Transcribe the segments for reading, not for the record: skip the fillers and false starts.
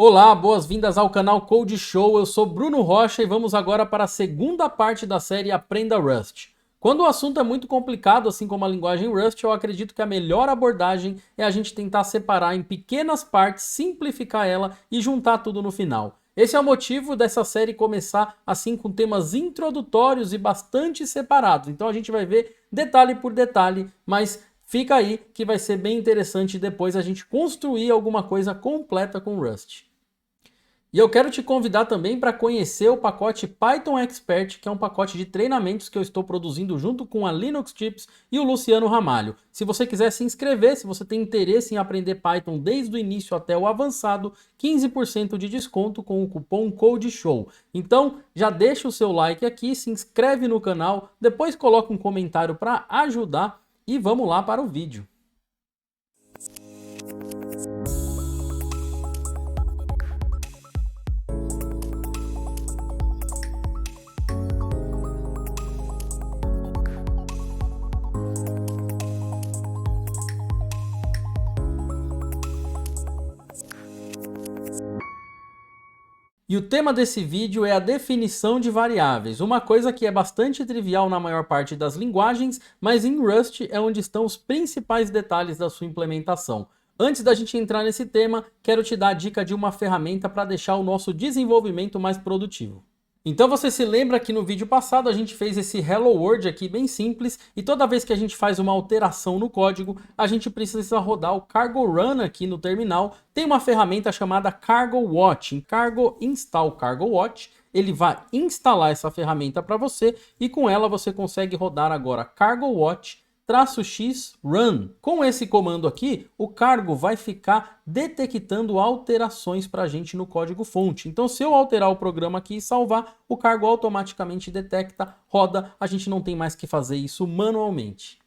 Olá, boas-vindas ao canal Code Show. Eu sou Bruno Rocha e vamos agora para a segunda parte da série Aprenda Rust. Quando o assunto é muito complicado, assim como a linguagem Rust, eu acredito que a melhor abordagem é a gente tentar separar em pequenas partes, simplificar ela e juntar tudo no final. Esse é o motivo dessa série começar assim com temas introdutórios e bastante separados. Então a gente vai ver detalhe por detalhe, mas fica aí que vai ser bem interessante depois a gente construir alguma coisa completa com Rust. E eu quero te convidar também para conhecer o pacote Python Expert, que é um pacote de treinamentos que eu estou produzindo junto com a Linux Tips e o Luciano Ramalho. Se você quiser se inscrever, se você tem interesse em aprender Python desde o início até o avançado, 15% de desconto com o cupom CODESHOW. Então já deixa o seu like aqui, se inscreve no canal, depois coloca um comentário para ajudar e vamos lá para o vídeo. E o tema desse vídeo é a definição de variáveis, uma coisa que é bastante trivial na maior parte das linguagens, mas em Rust é onde estão os principais detalhes da sua implementação. Antes da gente entrar nesse tema, quero te dar a dica de uma ferramenta para deixar o nosso desenvolvimento mais produtivo. Então você se lembra que no vídeo passado a gente fez esse Hello World aqui bem simples e toda vez que a gente faz uma alteração no código, a gente precisa rodar o Cargo Run aqui no terminal. Tem uma ferramenta chamada Cargo Watch. Em Cargo Install Cargo Watch, ele vai instalar essa ferramenta para você e com ela você consegue rodar agora Cargo Watch -x run. Com esse comando aqui, o cargo vai ficar detectando alterações para a gente no código fonte. Então, se eu alterar o programa aqui e salvar, o cargo automaticamente detecta, roda, a gente não tem mais que fazer isso manualmente.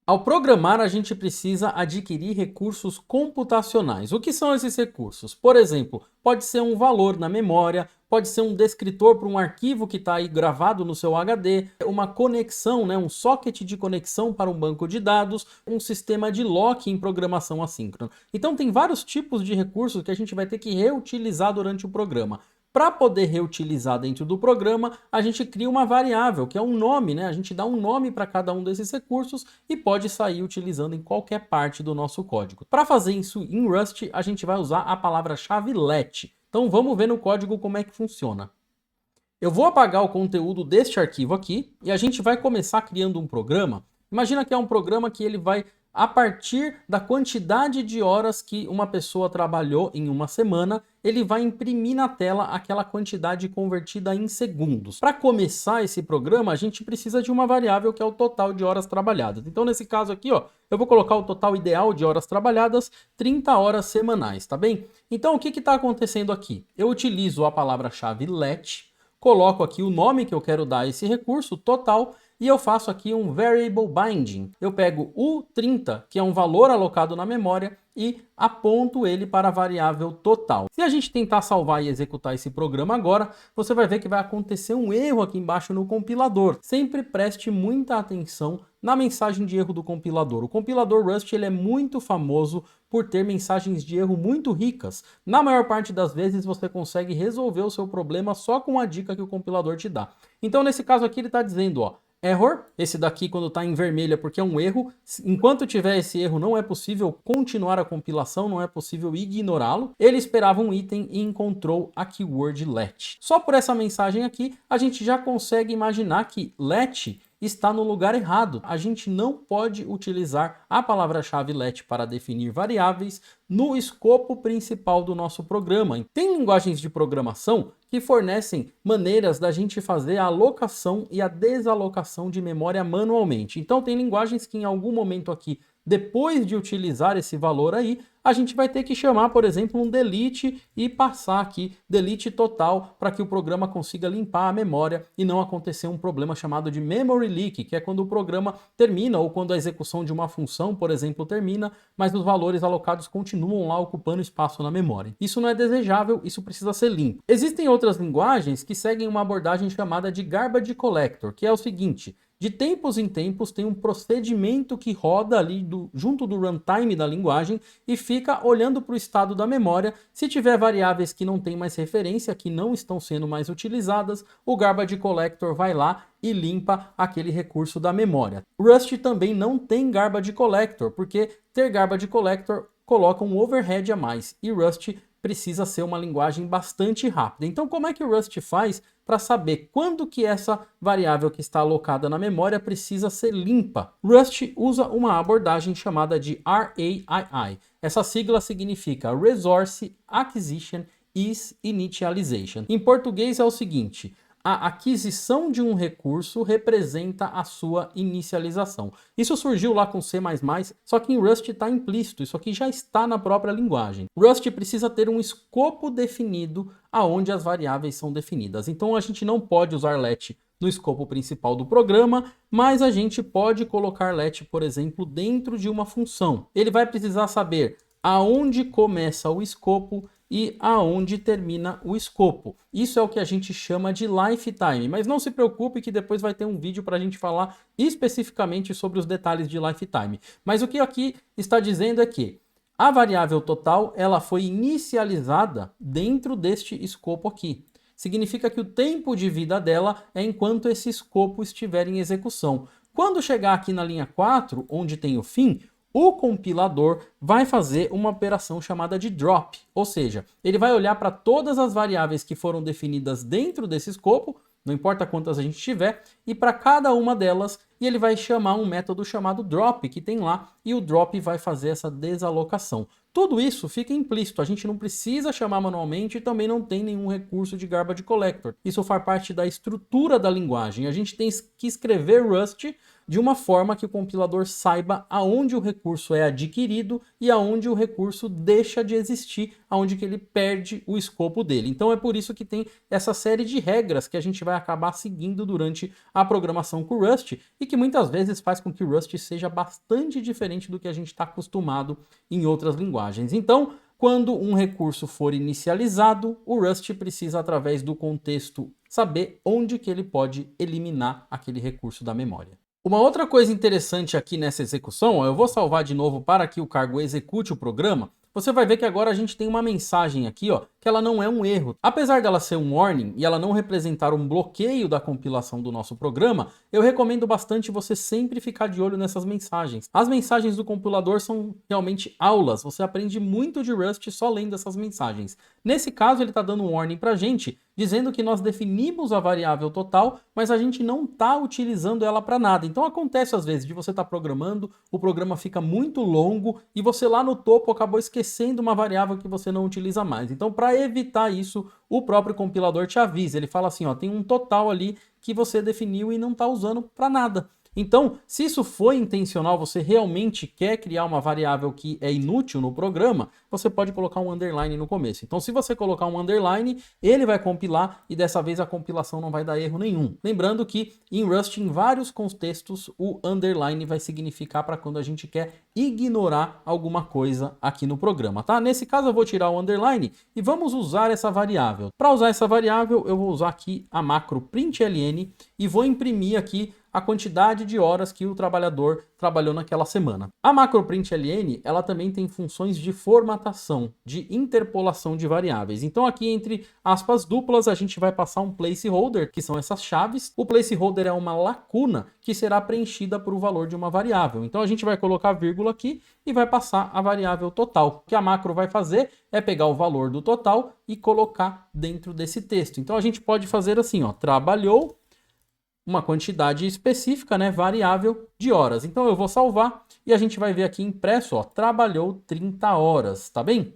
Ao programar, a gente precisa adquirir recursos computacionais. O que são esses recursos? Por exemplo, pode ser um valor na memória, pode ser um descritor para um arquivo que está aí gravado no seu HD, uma conexão, um socket de conexão para um banco de dados, um sistema de lock em programação assíncrona. Então tem vários tipos de recursos que a gente vai ter que reutilizar durante o programa. Para poder reutilizar dentro do programa, a gente cria uma variável, que é um nome, A gente dá um nome para cada um desses recursos e pode sair utilizando em qualquer parte do nosso código. Para fazer isso em Rust, a gente vai usar a palavra-chave let. Então vamos ver no código como é que funciona. Eu vou apagar o conteúdo deste arquivo aqui e a gente vai começar criando um programa. Imagina que é um programa que ele vai, a partir da quantidade de horas que uma pessoa trabalhou em uma semana, ele vai imprimir na tela aquela quantidade convertida em segundos. Para começar esse programa, a gente precisa de uma variável que é o total de horas trabalhadas. Então, nesse caso aqui, eu vou colocar o total ideal de horas trabalhadas, 30 horas semanais, tá bem? Então, o que está acontecendo aqui? Eu utilizo a palavra-chave let, coloco aqui o nome que eu quero dar a esse recurso, total, e eu faço aqui um variable binding. Eu pego o 30, que é um valor alocado na memória, e aponto ele para a variável total. Se a gente tentar salvar e executar esse programa agora, você vai ver que vai acontecer um erro aqui embaixo no compilador. Sempre preste muita atenção na mensagem de erro do compilador. O compilador Rust ele é muito famoso por ter mensagens de erro muito ricas. Na maior parte das vezes você consegue resolver o seu problema só com a dica que o compilador te dá. Então nesse caso aqui ele está dizendo, error, esse daqui quando está em vermelho é porque é um erro. Enquanto tiver esse erro não é possível continuar a compilação, não é possível ignorá-lo. Ele esperava um item e encontrou a keyword let. Só por essa mensagem aqui a gente já consegue imaginar que let está no lugar errado. A gente não pode utilizar a palavra-chave let para definir variáveis no escopo principal do nosso programa. Tem linguagens de programação que fornecem maneiras da gente fazer a alocação e a desalocação de memória manualmente. Então tem linguagens que em algum momento aqui, depois de utilizar esse valor aí, a gente vai ter que chamar, por exemplo, um delete e passar aqui delete total para que o programa consiga limpar a memória e não acontecer um problema chamado de memory leak, que é quando o programa termina ou quando a execução de uma função, por exemplo, termina, mas os valores alocados continuam lá ocupando espaço na memória. Isso não é desejável, isso precisa ser limpo. Existem outras linguagens que seguem uma abordagem chamada de garbage collector, que é o seguinte: De tempos em tempos tem um procedimento que roda ali junto do runtime da linguagem e fica olhando para o estado da memória. Se tiver variáveis que não tem mais referência, que não estão sendo mais utilizadas, o garbage collector vai lá e limpa aquele recurso da memória. Rust também não tem garbage collector, porque ter garbage collector coloca um overhead a mais, e Rust precisa ser uma linguagem bastante rápida. Então, como é que o Rust faz para saber quando que essa variável que está alocada na memória precisa ser limpa? Rust usa uma abordagem chamada de RAII. Essa sigla significa Resource Acquisition is Initialization. Em português é o seguinte: a aquisição de um recurso representa a sua inicialização. Isso surgiu lá com C++, só que em Rust está implícito, isso aqui já está na própria linguagem. Rust precisa ter um escopo definido aonde as variáveis são definidas. Então a gente não pode usar let no escopo principal do programa, mas a gente pode colocar let, por exemplo, dentro de uma função. Ele vai precisar saber aonde começa o escopo e aonde termina o escopo. Isso é o que a gente chama de lifetime, mas não se preocupe que depois vai ter um vídeo para a gente falar especificamente sobre os detalhes de lifetime. Mas o que aqui está dizendo é que a variável total ela foi inicializada dentro deste escopo aqui. Significa que o tempo de vida dela é enquanto esse escopo estiver em execução. Quando chegar aqui na linha 4, onde tem o fim, o compilador vai fazer uma operação chamada de drop, ou seja, ele vai olhar para todas as variáveis que foram definidas dentro desse escopo, não importa quantas a gente tiver, e para cada uma delas, e ele vai chamar um método chamado drop, que tem lá, e o drop vai fazer essa desalocação. Tudo isso fica implícito, a gente não precisa chamar manualmente e também não tem nenhum recurso de garbage collector. Isso faz parte da estrutura da linguagem. A gente tem que escrever Rust de uma forma que o compilador saiba aonde o recurso é adquirido e aonde o recurso deixa de existir, aonde que ele perde o escopo dele. Então é por isso que tem essa série de regras que a gente vai acabar seguindo durante a programação com o Rust e que muitas vezes faz com que o Rust seja bastante diferente do que a gente está acostumado em outras linguagens. Então, quando um recurso for inicializado, o Rust precisa, através do contexto, saber onde que ele pode eliminar aquele recurso da memória. Uma outra coisa interessante aqui nessa execução, eu vou salvar de novo para que o cargo execute o programa. Você vai ver que agora a gente tem uma mensagem aqui, ó, que ela não é um erro. Apesar dela ser um warning e ela não representar um bloqueio da compilação do nosso programa, eu recomendo bastante você sempre ficar de olho nessas mensagens. As mensagens do compilador são realmente aulas, você aprende muito de Rust só lendo essas mensagens. Nesse caso, ele está dando um warning para a gente, dizendo que nós definimos a variável total, mas a gente não está utilizando ela para nada. Então acontece às vezes de você estar programando, o programa fica muito longo e você lá no topo acabou esquecendo uma variável que você não utiliza mais. Então, para evitar isso, o próprio compilador te avisa. Ele fala assim, ó, tem um total ali que você definiu e não está usando para nada. Então, se isso foi intencional, você realmente quer criar uma variável que é inútil no programa, você pode colocar um underline no começo. Então, se você colocar um underline, ele vai compilar e dessa vez a compilação não vai dar erro nenhum. Lembrando que em Rust, em vários contextos, o underline vai significar para quando a gente quer ignorar alguma coisa aqui no programa, tá? Nesse caso, eu vou tirar o underline e vamos usar essa variável. Para usar essa variável, eu vou usar aqui a macro println e vou imprimir aqui a quantidade de horas que o trabalhador trabalhou naquela semana. A macro println, ela também tem funções de formatação, de interpolação de variáveis. Então aqui entre aspas duplas a gente vai passar um placeholder, que são essas chaves. O placeholder é uma lacuna que será preenchida por o valor de uma variável. Então a gente vai colocar vírgula aqui e vai passar a variável total. O que a macro vai fazer é pegar o valor do total e colocar dentro desse texto. Então a gente pode fazer assim, ó, trabalhou uma quantidade específica, né, variável de horas. Então eu vou salvar e a gente vai ver aqui impresso, ó, trabalhou 30 horas, tá bem?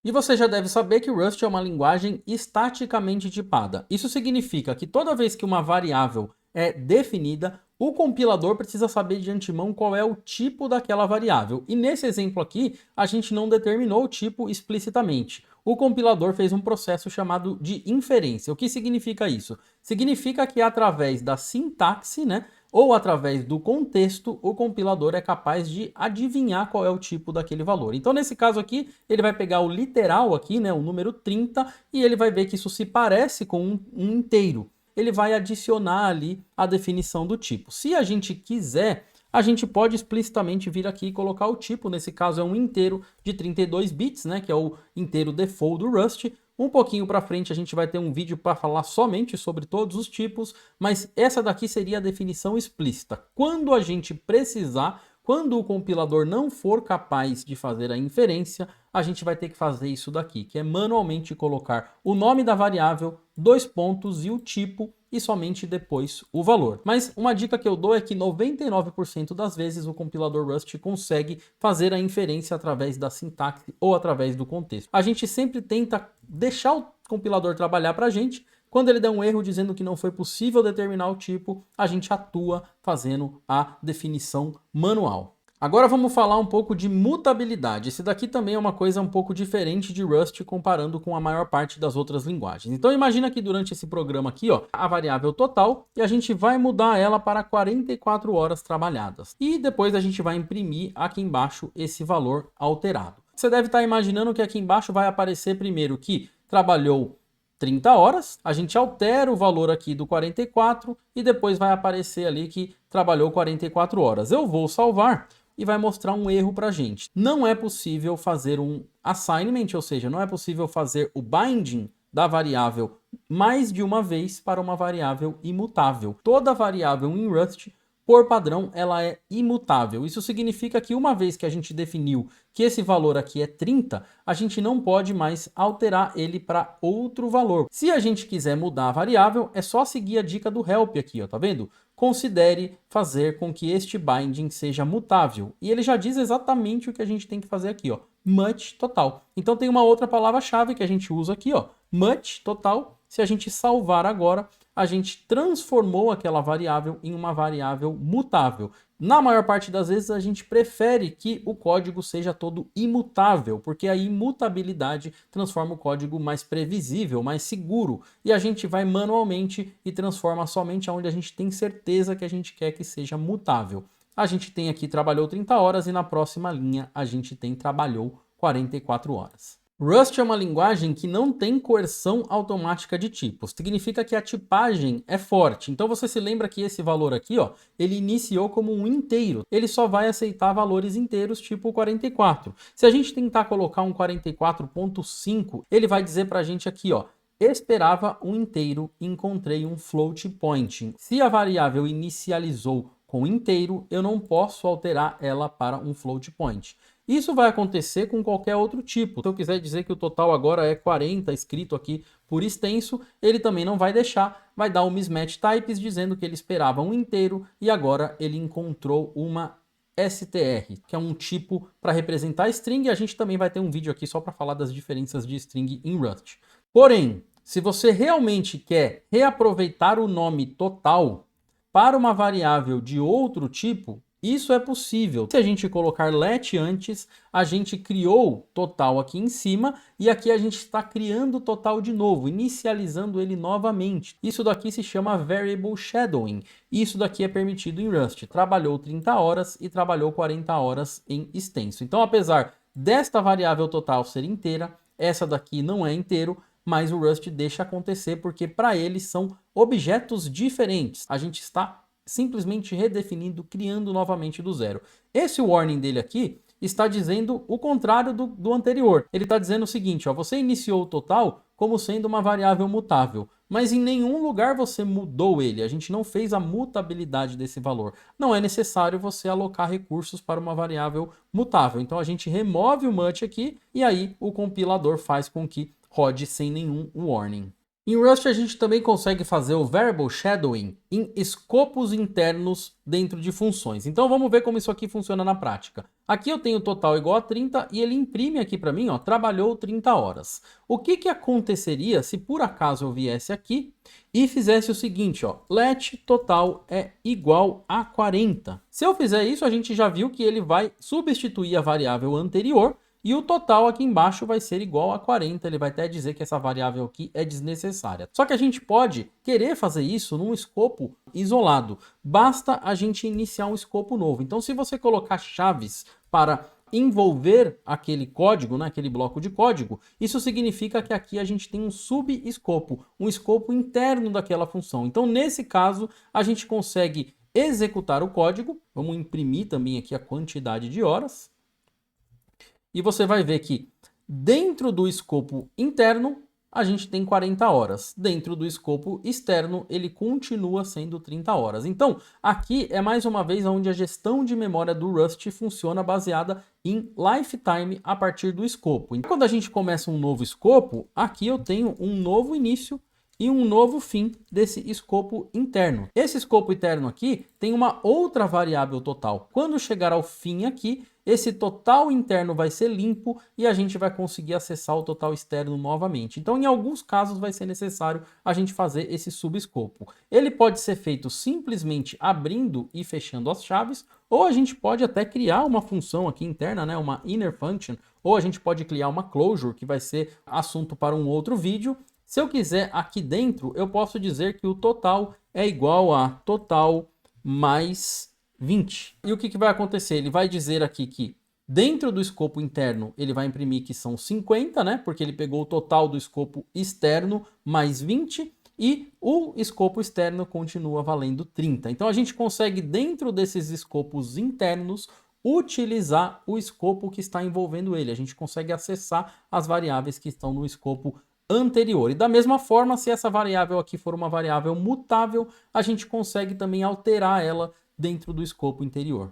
E você já deve saber que o Rust é uma linguagem estaticamente tipada. Isso significa que toda vez que uma variável é definida, o compilador precisa saber de antemão qual é o tipo daquela variável. E nesse exemplo aqui, a gente não determinou o tipo explicitamente. O compilador fez um processo chamado de inferência. O que significa isso? Significa que através da sintaxe, né, ou através do contexto, o compilador é capaz de adivinhar qual é o tipo daquele valor. Então, nesse caso aqui, ele vai pegar o literal aqui, né, o número 30, e ele vai ver que isso se parece com um inteiro. ele vai adicionar ali a definição do tipo. Se a gente quiser, a gente pode explicitamente vir aqui e colocar o tipo, nesse caso é um inteiro de 32 bits, né, que é o inteiro default do Rust. Um pouquinho para frente a gente vai ter um vídeo para falar somente sobre todos os tipos, mas essa daqui seria a definição explícita. Quando a gente precisar, quando o compilador não for capaz de fazer a inferência, a gente vai ter que fazer isso daqui, que é manualmente colocar o nome da variável, 2 pontos e o tipo, e somente depois o valor. Mas uma dica que eu dou é que 99% das vezes o compilador Rust consegue fazer a inferência através da sintaxe ou através do contexto. A gente sempre tenta deixar o compilador trabalhar para a gente. Quando ele der um erro dizendo que não foi possível determinar o tipo, a gente atua fazendo a definição manual. Agora vamos falar um pouco de mutabilidade. Esse daqui também é uma coisa um pouco diferente de Rust comparando com a maior parte das outras linguagens. Então imagina que durante esse programa aqui, ó, a variável total, e a gente vai mudar ela para 44 horas trabalhadas. E depois a gente vai imprimir aqui embaixo esse valor alterado. Você deve estar imaginando que aqui embaixo vai aparecer primeiro que trabalhou 30 horas, a gente altera o valor aqui do 44 e depois vai aparecer ali que trabalhou 44 horas. Eu vou salvar e vai mostrar um erro para a gente. Não é possível fazer um assignment, ou seja, não é possível fazer o binding da variável mais de uma vez para uma variável imutável. Toda variável em Rust, por padrão, ela é imutável. Isso significa que uma vez que a gente definiu que esse valor aqui é 30, a gente não pode mais alterar ele para outro valor. Se a gente quiser mudar a variável, é só seguir a dica do help aqui, ó, tá vendo? Considere fazer com que este binding seja mutável. E ele já diz exatamente o que a gente tem que fazer aqui, ó, much total. Então tem uma outra palavra-chave que a gente usa aqui, ó, much total. Se a gente salvar agora, a gente transformou aquela variável em uma variável mutável. Na maior parte das vezes a gente prefere que o código seja todo imutável, porque a imutabilidade transforma o código mais previsível, mais seguro, e a gente vai manualmente e transforma somente onde a gente tem certeza que a gente quer que seja mutável. A gente tem aqui trabalhou 30 horas e na próxima linha a gente tem trabalhou 44 horas. Rust é uma linguagem que não tem coerção automática de tipos. Significa que a tipagem é forte. Então você se lembra que esse valor aqui, ó, ele iniciou como um inteiro. Ele só vai aceitar valores inteiros tipo 44. Se a gente tentar colocar um 44.5, ele vai dizer pra gente aqui, ó, esperava um inteiro, encontrei um float point. Se a variável inicializou com inteiro, eu não posso alterar ela para um float point. Isso vai acontecer com qualquer outro tipo. Se eu quiser dizer que o total agora é 40, escrito aqui por extenso, ele também não vai deixar, vai dar um mismatch types dizendo que ele esperava um inteiro e agora ele encontrou uma str, que é um tipo para representar string, e a gente também vai ter um vídeo aqui só para falar das diferenças de string em Rust. Porém, se você realmente quer reaproveitar o nome total para uma variável de outro tipo, isso é possível. Se a gente colocar let antes, a gente criou total aqui em cima e aqui a gente está criando o total de novo, inicializando ele novamente. Isso daqui se chama variable shadowing. Isso daqui é permitido em Rust. Trabalhou 30 horas e trabalhou 40 horas em extenso. Então, apesar desta variável total ser inteira, essa daqui não é inteiro, mas o Rust deixa acontecer porque para ele são objetos diferentes. A gente está simplesmente redefinindo, criando novamente do zero. Esse warning dele aqui está dizendo o contrário do anterior. Ele está dizendo o seguinte, ó, você iniciou o total como sendo uma variável mutável, mas em nenhum lugar você mudou ele, a gente não fez a mutabilidade desse valor. Não é necessário você alocar recursos para uma variável mutável. Então a gente remove o much aqui e aí o compilador faz com que rode sem nenhum warning. Em Rust a gente também consegue fazer o variable shadowing em escopos internos dentro de funções. Então vamos ver como isso aqui funciona na prática. Aqui eu tenho total igual a 30 e ele imprime aqui para mim, ó, trabalhou 30 horas. O que aconteceria se por acaso eu viesse aqui e fizesse o seguinte, ó, let total é igual a 40. Se eu fizer isso, a gente já viu que ele vai substituir a variável anterior e o total aqui embaixo vai ser igual a 40, ele vai até dizer que essa variável aqui é desnecessária. Só que a gente pode querer fazer isso num escopo isolado. Basta a gente iniciar um escopo novo. Então se você colocar chaves para envolver aquele código, né, aquele bloco de código, isso significa que aqui a gente tem um subescopo, um escopo interno daquela função. Então, nesse caso, a gente consegue executar o código. Vamos imprimir também aqui a quantidade de horas. E você vai ver que dentro do escopo interno, a gente tem 40 horas. Dentro do escopo externo, ele continua sendo 30 horas. Então, aqui é mais uma vez onde a gestão de memória do Rust funciona baseada em lifetime a partir do escopo. Então, quando a gente começa um novo escopo, aqui eu tenho um novo início e um novo fim desse escopo interno. Esse escopo interno aqui tem uma outra variável total. Quando chegar ao fim aqui, esse total interno vai ser limpo e a gente vai conseguir acessar o total externo novamente. Então, em alguns casos, vai ser necessário a gente fazer esse subescopo. Ele pode ser feito simplesmente abrindo e fechando as chaves, ou a gente pode até criar uma função aqui interna, né, uma inner function, ou a gente pode criar uma closure, que vai ser assunto para um outro vídeo. Se eu quiser aqui dentro, eu posso dizer que o total é igual a total mais 20. E o que vai acontecer? Ele vai dizer aqui que dentro do escopo interno ele vai imprimir que são 50, né? Porque ele pegou o total do escopo externo mais 20 e o escopo externo continua valendo 30. Então a gente consegue dentro desses escopos internos utilizar o escopo que está envolvendo ele. A gente consegue acessar as variáveis que estão no escopo anterior. E da mesma forma, se essa variável aqui for uma variável mutável, a gente consegue também alterar ela dentro do escopo interior.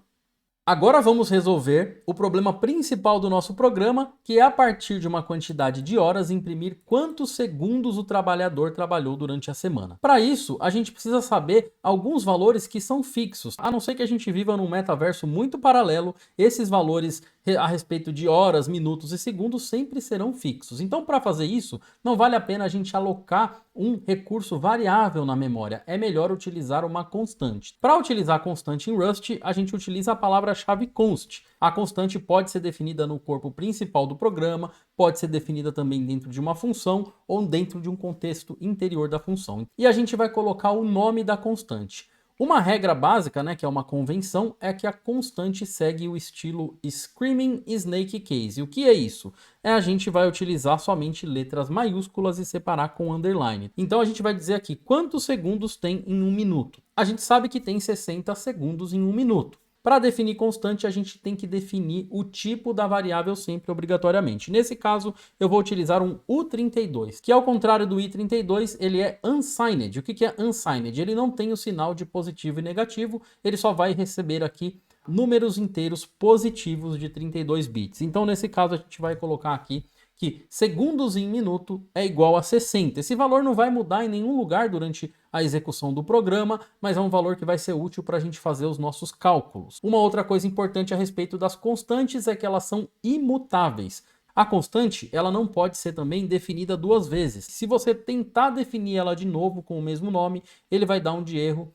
Agora vamos resolver o problema principal do nosso programa, que é a partir de uma quantidade de horas imprimir quantos segundos o trabalhador trabalhou durante a semana. Para isso, a gente precisa saber alguns valores que são fixos. A não ser que a gente viva num metaverso muito paralelo, esses valores a respeito de horas, minutos e segundos sempre serão fixos. Então, para fazer isso, não vale a pena a gente alocar um recurso variável na memória. É melhor utilizar uma constante. Para utilizar a constante em Rust, a gente utiliza a palavra-chave const. A constante pode ser definida no corpo principal do programa, pode ser definida também dentro de uma função ou dentro de um contexto interior da função. E a gente vai colocar o nome da constante. Uma regra básica, né, que é uma convenção, é que a constante segue o estilo Screaming Snake Case. E o que é isso? A gente vai utilizar somente letras maiúsculas e separar com underline. Então a gente vai dizer aqui quantos segundos tem em um minuto. A gente sabe que tem 60 segundos em um minuto. Para definir constante, a gente tem que definir o tipo da variável sempre obrigatoriamente. Nesse caso, eu vou utilizar um U32, que ao contrário do I32, ele é unsigned. O que é unsigned? Ele não tem o sinal de positivo e negativo, ele só vai receber aqui números inteiros positivos de 32 bits. Então, nesse caso, a gente vai colocar aqui que segundos em minuto é igual a 60. Esse valor não vai mudar em nenhum lugar durante a execução do programa, mas é um valor que vai ser útil para a gente fazer os nossos cálculos. Uma outra coisa importante a respeito das constantes é que elas são imutáveis. A constante, ela não pode ser também definida duas vezes. Se você tentar definir ela de novo com o mesmo nome, ele vai dar um de erro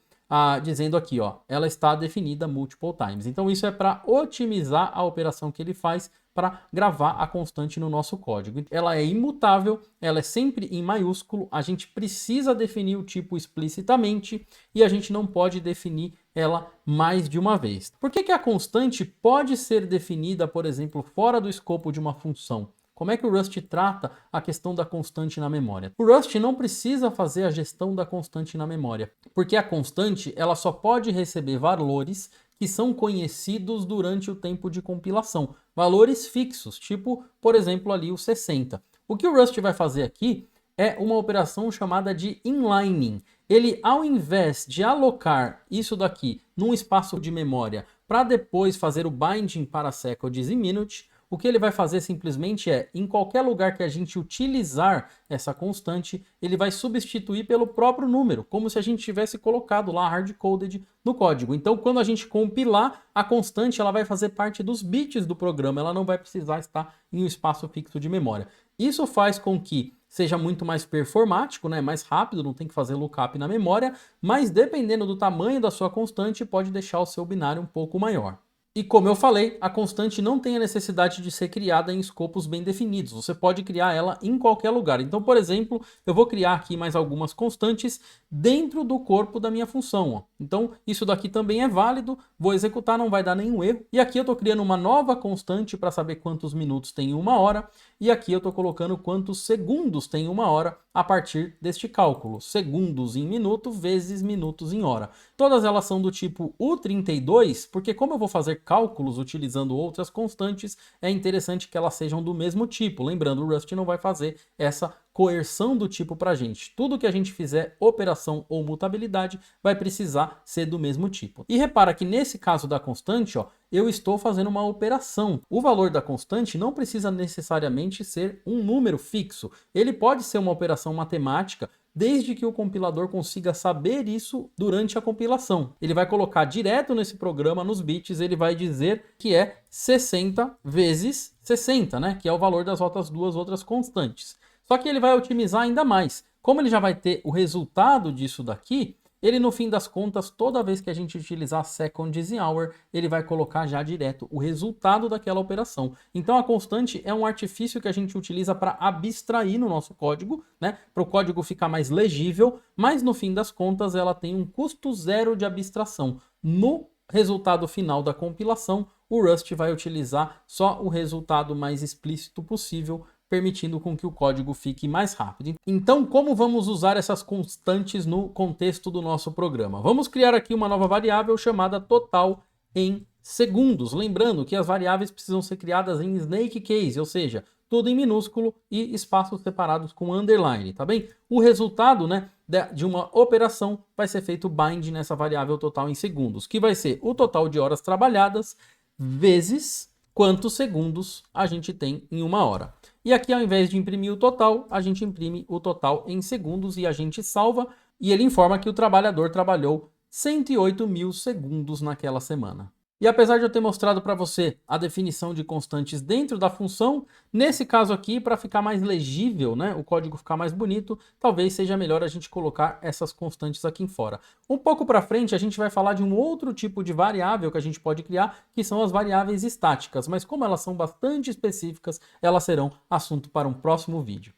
dizendo aqui, ó, ela está definida multiple times. Então isso é para otimizar a operação que ele faz para gravar a constante no nosso código. Ela é imutável, ela é sempre em maiúsculo, a gente precisa definir o tipo explicitamente e a gente não pode definir ela mais de uma vez. Por que a constante pode ser definida, por exemplo, fora do escopo de uma função? Como é que o Rust trata a questão da constante na memória? O Rust não precisa fazer a gestão da constante na memória, porque a constante ela só pode receber valores que são conhecidos durante o tempo de compilação. Valores fixos, tipo, por exemplo, ali o 60. O que o Rust vai fazer aqui é uma operação chamada de inlining. Ele, ao invés de alocar isso daqui num espaço de memória para depois fazer o binding para seconds e minutes, o que ele vai fazer simplesmente é, em qualquer lugar que a gente utilizar essa constante, ele vai substituir pelo próprio número, como se a gente tivesse colocado lá hard-coded no código. Então, quando a gente compilar, a constante ela vai fazer parte dos bits do programa, ela não vai precisar estar em um espaço fixo de memória. Isso faz com que seja muito mais performático, né? Mais rápido, não tem que fazer lookup na memória, mas dependendo do tamanho da sua constante, pode deixar o seu binário um pouco maior. E como eu falei, a constante não tem a necessidade de ser criada em escopos bem definidos. Você pode criar ela em qualquer lugar. Então, por exemplo, eu vou criar aqui mais algumas constantes dentro do corpo da minha função. Ó. Então, isso daqui também é válido. Vou executar, não vai dar nenhum erro. E aqui eu estou criando uma nova constante para saber quantos minutos tem em uma hora. E aqui eu estou colocando quantos segundos tem em uma hora a partir deste cálculo. Segundos em minuto vezes minutos em hora. Todas elas são do tipo U32, porque como eu vou fazer cálculos utilizando outras constantes, é interessante que elas sejam do mesmo tipo. Lembrando, o Rust não vai fazer essa coerção do tipo para a gente. Tudo que a gente fizer operação ou mutabilidade vai precisar ser do mesmo tipo. E repara que nesse caso da constante, ó, eu estou fazendo uma operação. O valor da constante não precisa necessariamente ser um número fixo. Ele pode ser uma operação matemática, desde que o compilador consiga saber isso durante a compilação. Ele vai colocar direto nesse programa, nos bits, ele vai dizer que é 60 vezes 60, né? Que é o valor das outras duas outras constantes. Só que ele vai otimizar ainda mais. Como ele já vai ter o resultado disso daqui, ele no fim das contas, toda vez que a gente utilizar seconds in hour, ele vai colocar já direto o resultado daquela operação. Então a constante é um artifício que a gente utiliza para abstrair no nosso código, né? Para o código ficar mais legível, mas no fim das contas ela tem um custo zero de abstração. No resultado final da compilação, o Rust vai utilizar só o resultado mais explícito possível, permitindo com que o código fique mais rápido. Então, como vamos usar essas constantes no contexto do nosso programa? Vamos criar aqui uma nova variável chamada total em segundos. Lembrando que as variáveis precisam ser criadas em snake case, ou seja, tudo em minúsculo e espaços separados com underline, tá bem? O resultado, né, de uma operação vai ser feito bind nessa variável total em segundos, que vai ser o total de horas trabalhadas vezes quantos segundos a gente tem em uma hora. E aqui, ao invés de imprimir o total, a gente imprime o total em segundos e a gente salva. E ele informa que o trabalhador trabalhou 108 mil segundos naquela semana. E apesar de eu ter mostrado para você a definição de constantes dentro da função, nesse caso aqui, para ficar mais legível, né, o código ficar mais bonito, talvez seja melhor a gente colocar essas constantes aqui fora. Um pouco para frente, a gente vai falar de um outro tipo de variável que a gente pode criar, que são as variáveis estáticas, mas como elas são bastante específicas, elas serão assunto para um próximo vídeo.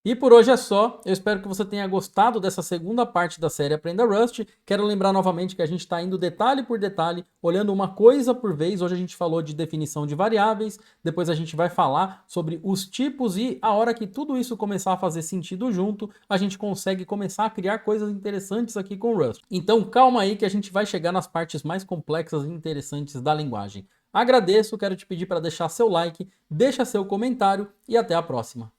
E por hoje é só, eu espero que você tenha gostado dessa segunda parte da série Aprenda Rust. Quero lembrar novamente que a gente está indo detalhe por detalhe, olhando uma coisa por vez. Hoje a gente falou de definição de variáveis, depois a gente vai falar sobre os tipos e a hora que tudo isso começar a fazer sentido junto, a gente consegue começar a criar coisas interessantes aqui com o Rust. Então calma aí que a gente vai chegar nas partes mais complexas e interessantes da linguagem. Agradeço, quero te pedir para deixar seu like, deixa seu comentário e até a próxima.